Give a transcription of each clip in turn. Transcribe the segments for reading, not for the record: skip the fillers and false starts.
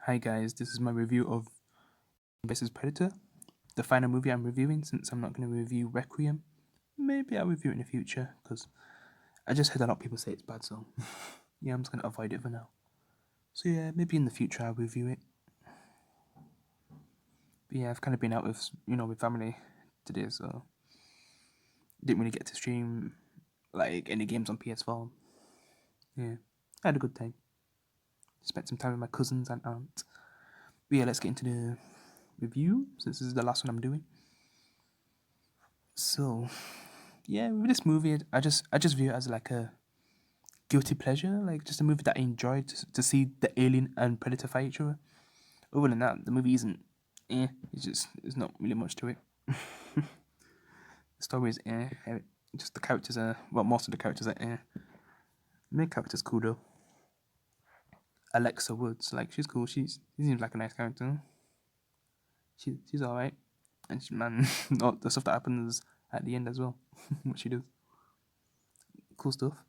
Hi guys, this is my review of vs Predator, the final movie I'm reviewing since I'm not going to review Requiem. Maybe I'll review it in the future because I just heard a lot of people say it's bad, so yeah, I'm just going to avoid it for now. So yeah, maybe in the future I'll review it. But yeah, I've kind of been out with family today, so didn't really get to stream like any games on PS4. Yeah, I had a good time. Spent some time with my cousins and aunt. But yeah, let's get into the review since this is the last one I'm doing. So yeah, with this movie, I just view it as like a guilty pleasure, like just a movie that I enjoyed to see the alien and predator fight each other. Other than that, the movie isn't. There's not really much to it. The story is just the characters are most of the characters are The main character's cool though. Alexa Woods, like she's cool. She seems like a nice character. She's alright, and man, all the stuff that happens at the end as well. What she does, cool stuff.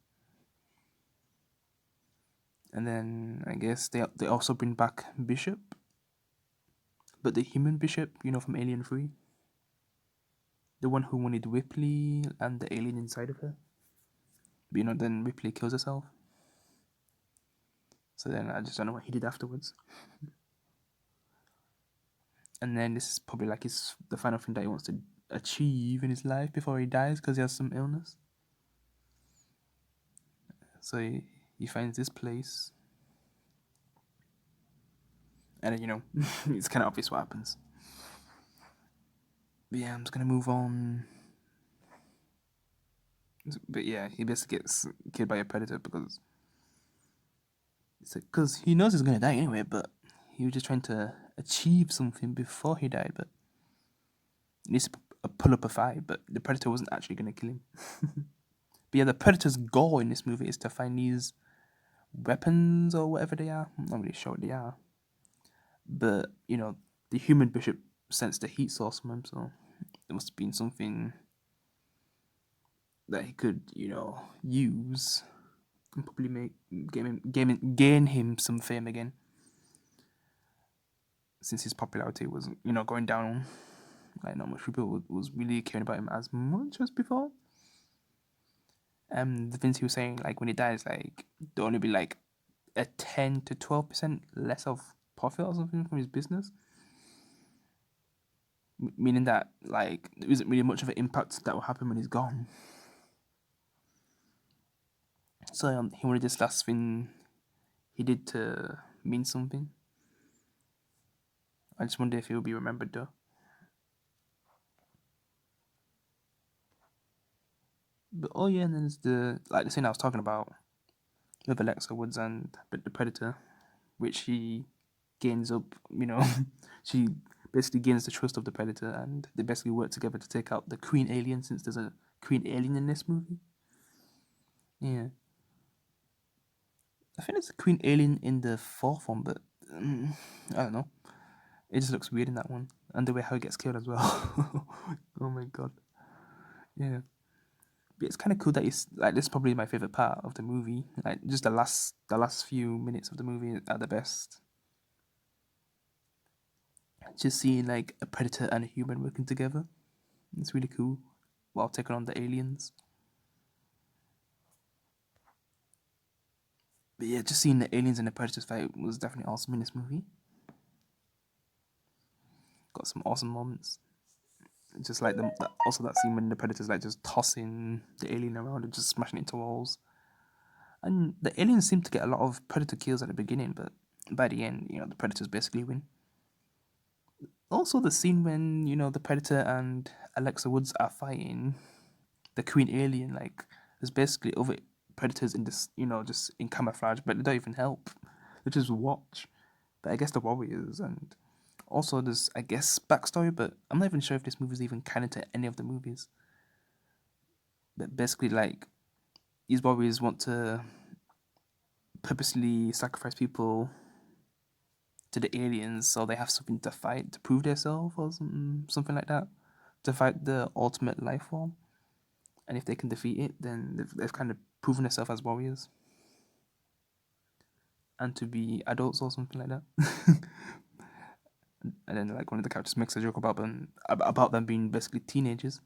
And then I guess they also bring back Bishop, but the human Bishop, from Alien 3, the one who wanted Ripley and the alien inside of her. But then Ripley kills herself. So then I just don't know what he did afterwards. And then this is probably like the final thing that he wants to achieve in his life before he dies because he has some illness. So he finds this place, and then it's kind of obvious what happens. But yeah, I'm just gonna move on. But yeah, he basically gets killed by a predator because he knows he's gonna die anyway. But he was just trying to achieve something before he died. But he needs to pull up a fight. But the predator wasn't actually gonna kill him. But yeah, the predator's goal in this movie is to find these weapons or whatever they are. I'm not really sure what they are. But the human bishop sensed the heat source from him, so it must have been something that he could, use and probably gain him some fame again, since his popularity was, going down. Like not much people was really caring about him as much as before. The things he was saying, like when he dies, like there'll only be like a 10 to 12% less of profit or something from his business. Meaning that like there isn't really much of an impact that will happen when he's gone. So he wanted this last thing he did to mean something. I just wonder if he will be remembered though. But oh yeah, and then there's the scene I was talking about with Alexa Woods and the Predator, which he gains up. She basically gains the trust of the Predator, and they basically work together to take out the Queen Alien, since there's a Queen Alien in this movie. Yeah, I think there's a Queen Alien in the fourth one, but I don't know. It just looks weird in that one, and the way how he gets killed as well. Oh my god. Yeah. But it's kind of cool that it's like this is probably my favorite part of the movie. Like just the last few minutes of the movie are the best. Just seeing like a predator and a human working together, it's really cool. While taking on the aliens. But yeah, just seeing the aliens and the predators fight was definitely awesome in this movie. Got some awesome moments. Just like also that scene when the predators like just tossing the alien around and just smashing it into walls. And the aliens seem to get a lot of predator kills at the beginning, but by the end, the predators basically win. Also, the scene when the predator and Alexa Woods are fighting the Queen Alien, like there's basically other predators in this, just in camouflage, but they don't even help. They just watch. But I guess the warriors, and also there's I guess backstory, but I'm not even sure if this movie is even canon to any of the movies. But basically, like these warriors want to purposely sacrifice people to the aliens, so they have something to fight to prove themselves or something like that, to fight the ultimate life form. And if they can defeat it, then they've kind of proven themselves as warriors. and to be adults or something like that. And then like one of the characters makes a joke about them being basically teenagers.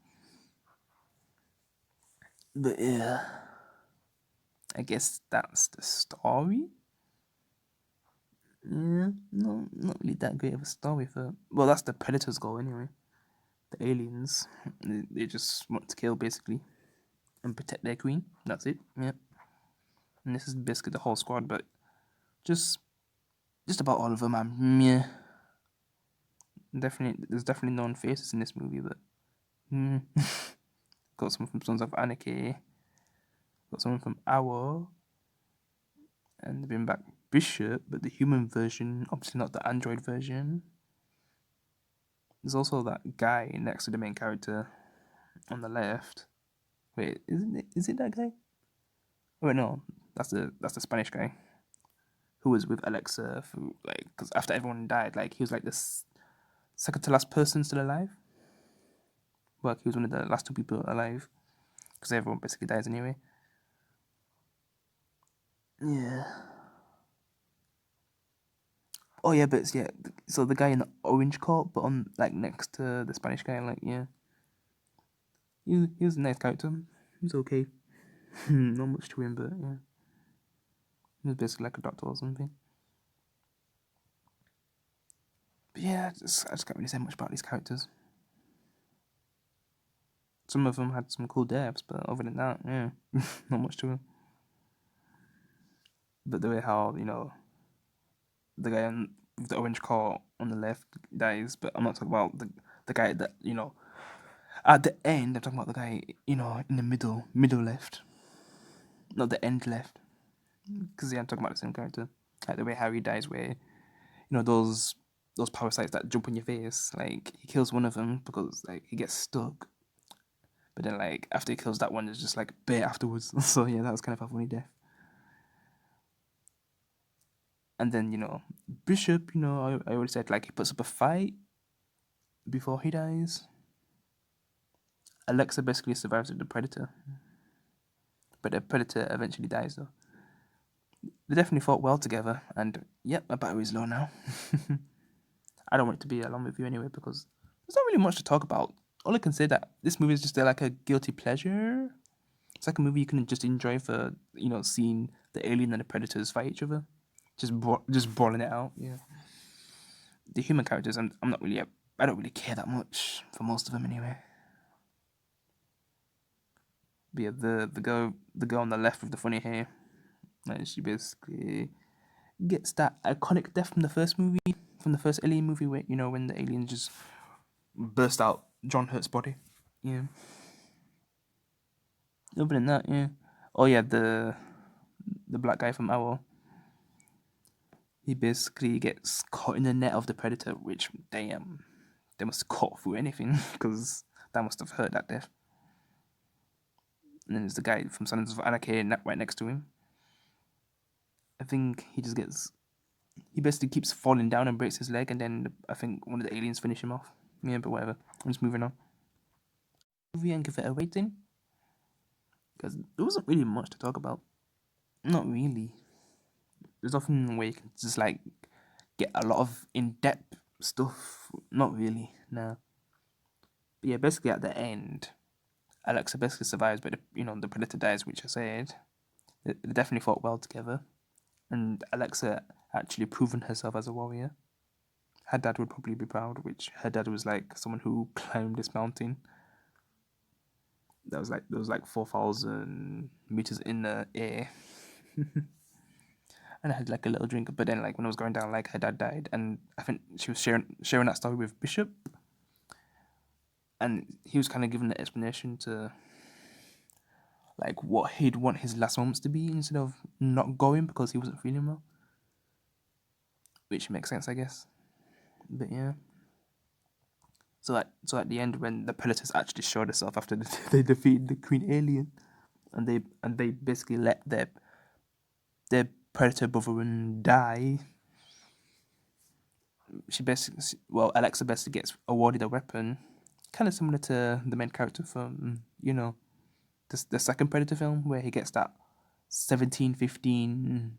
But yeah, I guess that's the story. Yeah, no, not really that great of a story for. Well, that's the Predator's goal anyway. The aliens, they just want to kill basically and protect their queen. That's it. Yeah, and this is basically the whole squad, but just just about all of them. Yeah, definitely. There's definitely known faces in this movie, but got someone from Sons of Anarchy, got someone from Owl, and they bring back Bishop, but the human version, obviously not the android version. There's also that guy next to the main character on the left. Wait, isn't it? Is it that guy? Oh wait, no, that's the Spanish guy who was with Alexa. Like, because after everyone died, like he was like this second to last person still alive. Well, he was one of the last two people alive because everyone basically dies anyway. Yeah. Oh yeah, but yeah. So the guy in the orange coat, but on like next to the Spanish guy, like yeah, he was a nice character. He was okay. Not much to him, but yeah, he was basically like a doctor or something. But yeah, I just can't really say much about these characters. Some of them had some cool deaths, but other than that, yeah, not much to them. But the way how the guy with the orange car on the left dies, but I'm not talking about the guy that at the end. I'm talking about the guy in the middle left, not the end left, because yeah, I'm talking about the same character. Like the way Harry dies, where those parasites that jump on your face. Like he kills one of them because like he gets stuck, but then like after he kills that one, it's just like bare afterwards. So yeah, that was kind of a funny death. And then Bishop, I already said like he puts up a fight before he dies. Alexa basically survives with the Predator, but the Predator eventually dies though. They definitely fought well together, and yep, my battery's low now. I don't want it to be a long review anyway because there's not really much to talk about. All I can say that this movie is just like a guilty pleasure. It's like a movie you can just enjoy for seeing the alien and the predators fight each other, just brawling it out. Yeah, the human characters, I'm not really I don't really care that much for most of them anyway. But yeah, the girl on the left with the funny hair, like she basically gets that iconic death from the first movie, from the first Alien movie, where when the alien just burst out John Hurt's body. Yeah. Other than that, yeah. Oh yeah, the black guy from Owl. He basically gets caught in the net of the predator, which damn, they must have caught through anything because that must have hurt that death. And then there's the guy from Sons of Anarchy right next to him. I think he basically keeps falling down and breaks his leg, and then I think one of the aliens finish him off. Yeah, but whatever. I'm just moving on. Movie and give it a rating because there wasn't really much to talk about. Not really. There's nothing where you can just like get a lot of in-depth stuff. Not really. No. But yeah, basically at the end, Alexa basically survives, but the predator dies, which I said. They definitely fought well together, and Alexa actually proven herself as a warrior. Her dad would probably be proud, which her dad was like someone who climbed this mountain. There was like 4,000 meters in the air, and I had like a little drink. But then like when I was going down, like her dad died, and I think she was sharing that story with Bishop, and he was kind of giving the explanation to like what he'd want his last moments to be instead of not going because he wasn't feeling well, which makes sense, I guess. But yeah. So at the end, when the Predators actually showed itself after they defeated the Queen Alien, and they basically let their Predator brother die. Alexa basically gets awarded a weapon, kind of similar to the main character from the second Predator film, where he gets that 1715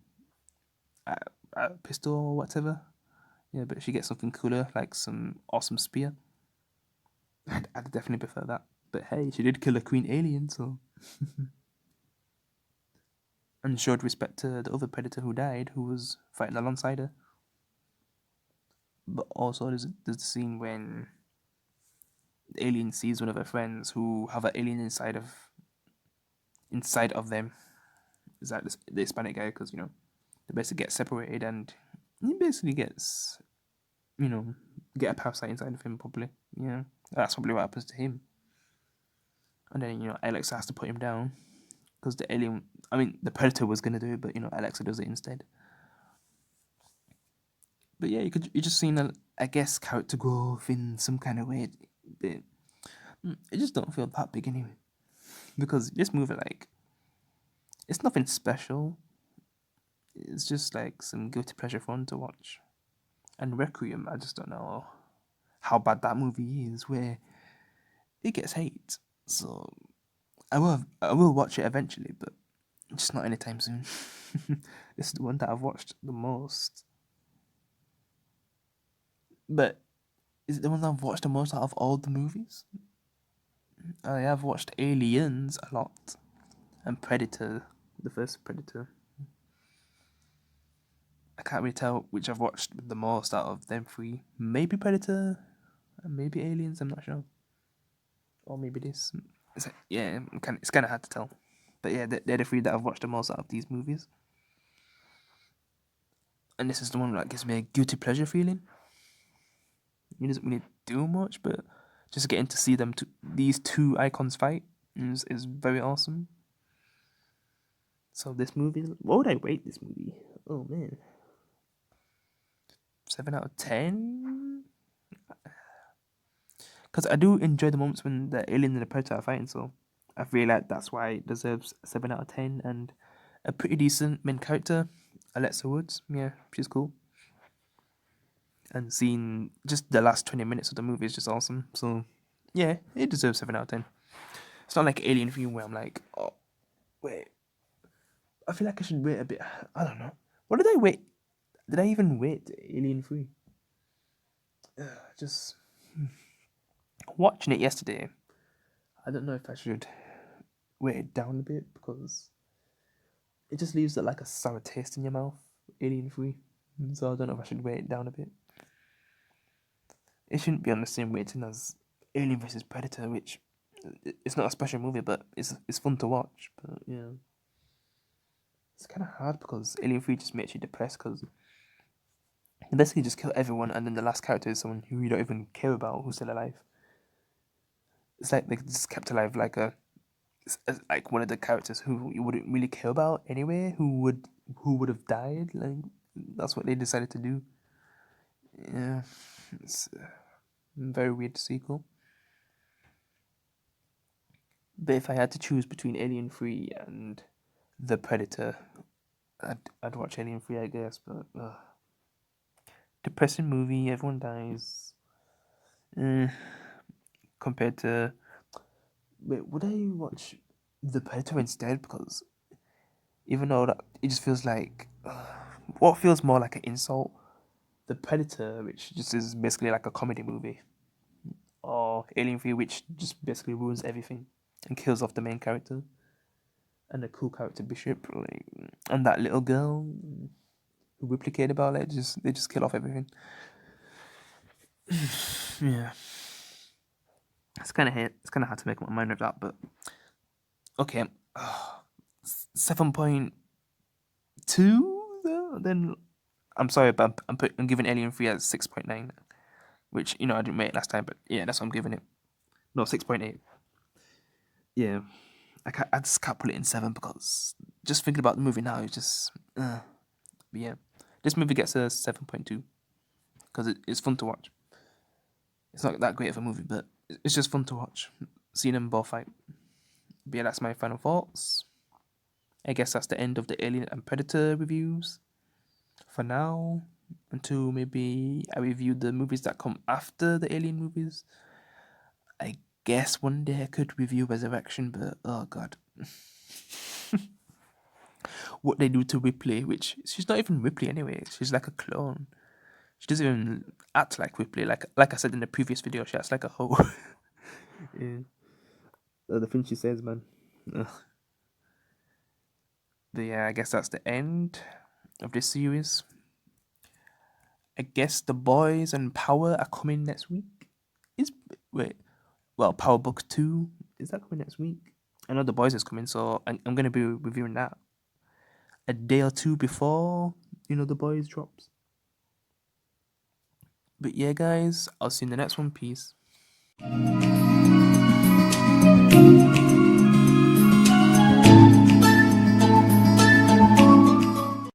a pistol or whatever. Yeah, but she gets something cooler, like some awesome spear. I'd definitely prefer that. But hey, she did kill a queen alien, so. And showed respect to the other predator who died, who was fighting alongside her. But also, there's the scene when the alien sees one of her friends who have an alien inside of them. Is that the Hispanic guy? Because they basically get separated, and he basically gets you know get a parasite inside of him. Probably, yeah. That's probably what happens to him. And then Alexa has to put him down because the alien. I mean, the predator was gonna do it, but Alexa does it instead. But yeah, you just seen I guess character growth in some kind of way. But it just don't feel that big anyway. Because this movie, like, it's nothing special. It's just like some guilty pleasure fun to watch. And Requiem, I just don't know how bad that movie is, where it gets hate. So I will watch it eventually, but just not anytime soon. This is the one that I've watched the most. But is it the one that I've watched the most out of all the movies? I have watched Aliens a lot and Predator, the first Predator. I can't really tell which I've watched the most out of them three. Maybe Predator, and maybe Aliens. I'm not sure, or maybe this. Yeah, it's kind of hard to tell. But yeah, they're the three that I've watched the most out of these movies. And this is the one that gives me a guilty pleasure feeling. It doesn't really do much, but just getting to see these two icons fight is very awesome. So this movie, what would I rate this movie? Oh man, 7 out of 10. Because I do enjoy the moments when the alien and the predator are fighting, so I feel like that's why it deserves 7 out of 10. And a pretty decent main character, Alexa Woods. Yeah, she's cool. And seeing just the last 20 minutes of the movie is just awesome. So yeah, it deserves 7 out of 10. It's not like Alien 3 where I'm like, oh wait, I feel like I should wait a bit. I don't know. What did I wait? Did I even wait Alien 3? Just watching it yesterday. I don't know if I should weight it down a bit because it just leaves like a sour taste in your mouth. Alien 3. So I don't know if I should weight it down a bit. It shouldn't be on the same rating as Alien vs Predator, which it's not a special movie, but it's fun to watch. But yeah, it's kind of hard because Alien 3 just makes you depressed because they basically just kill everyone, and then the last character is someone who you don't even care about who's still alive. It's like they just kept alive like one of the characters who you wouldn't really care about anyway, who would have died. Like that's what they decided to do. Yeah, it's a very weird sequel. But if I had to choose between Alien 3 and The Predator, I'd watch Alien 3, I guess. But depressing movie, everyone dies. Compared to wait, would I watch The Predator instead? Because even though that it just feels like what feels more like an insult, The Predator, which just is basically like a comedy movie, or Alien 3, which just basically ruins everything and kills off the main character and the cool character Bishop, like, and that little girl who Ripley cared about. Like, they just kill off everything. Yeah, it's kind of hard to make up my mind with that, but okay, 7.2 though. Then I'm sorry, but I'm giving Alien 3 as 6.9, which I didn't make it last time, but yeah, that's what I'm giving it. No, 6.8. Yeah, I just can't put it in 7 because just thinking about the movie now, it's just but yeah, this movie gets a 7.2 because it's fun to watch. It's not that great of a movie, but it's just fun to watch. Seeing them both fight. But yeah, that's my final thoughts. I guess that's the end of the Alien and Predator reviews for now. Until maybe I review the movies that come after the Alien movies. I guess one day I could review Resurrection, but oh god. what they do to Ripley, which she's not even Ripley anyway. She's like a clone. She doesn't even act like Ripley. Like I said in the previous video, she acts like a hoe. Yeah. The thing she says, man. Ugh. But yeah, I guess that's the end of this series. I guess The Boys and Power are coming next week. Power Book 2, is that coming next week? I know The Boys is coming, so I'm going to be reviewing that a day or two before, The Boys drops. But yeah, guys, I'll see you in the next one. Peace.